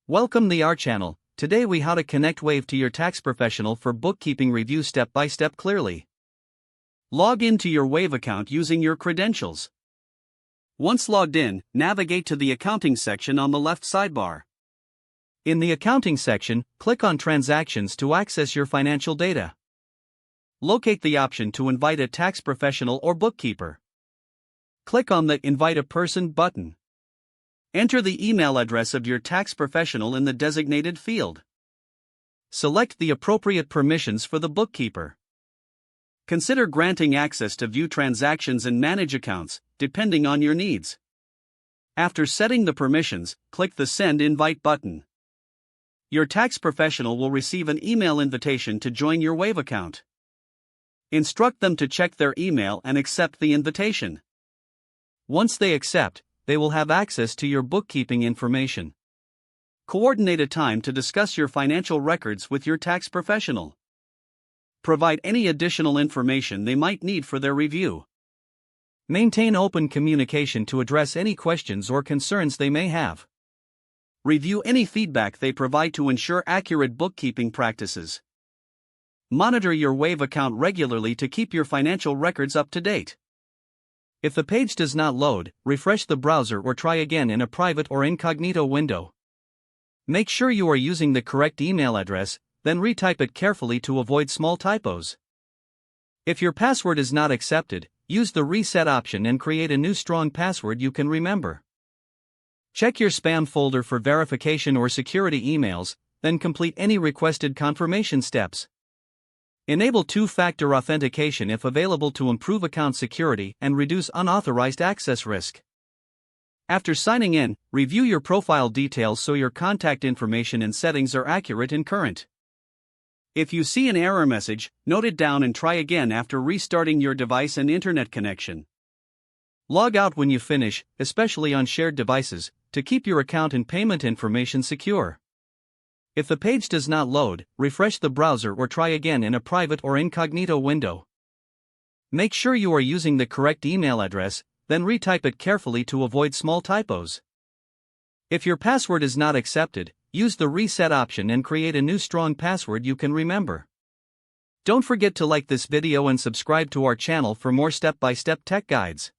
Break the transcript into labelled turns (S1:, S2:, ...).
S1: Welcome to our channel. Today we how to connect Wave to your tax professional for bookkeeping review step by step clearly. Log into your Wave account using your credentials. Once logged in, navigate to the accounting section on the left sidebar. In the accounting section, click on transactions to access your financial data. Locate the option to invite a tax professional or bookkeeper. Click on the Invite a Person button. Enter the email address of your tax professional in the designated field. Select the appropriate permissions for the bookkeeper. Consider granting access to view transactions and manage accounts, depending on your needs. After setting the permissions, click the Send Invite button. Your tax professional will receive an email invitation to join your Wave account. Instruct them to check their email and accept the invitation. Once they accept, they will have access to your bookkeeping information. Coordinate a time to discuss your financial records with your tax professional. Provide any additional information they might need for their review. Maintain open communication to address any questions or concerns they may have. Review any feedback they provide to ensure accurate bookkeeping practices. Monitor your Wave account regularly to keep your financial records up to date. If the page does not load, refresh the browser or try again in a private or incognito window. Make sure you are using the correct email address, then retype it carefully to avoid small typos. If your password is not accepted, use the reset option and create a new strong password you can remember. Check your spam folder for verification or security emails, then complete any requested confirmation steps. Enable two-factor authentication if available to improve account security and reduce unauthorized access risk. After signing in, review your profile details so your contact information and settings are accurate and current. If you see an error message, note it down and try again after restarting your device and internet connection. Log out when you finish, especially on shared devices, to keep your account and payment information secure. If the page does not load, refresh the browser or try again in a private or incognito window. Make sure you are using the correct email address, then retype it carefully to avoid small typos. If your password is not accepted, use the reset option and create a new strong password you can remember. Don't forget to like this video and subscribe to our channel for more step-by-step tech guides.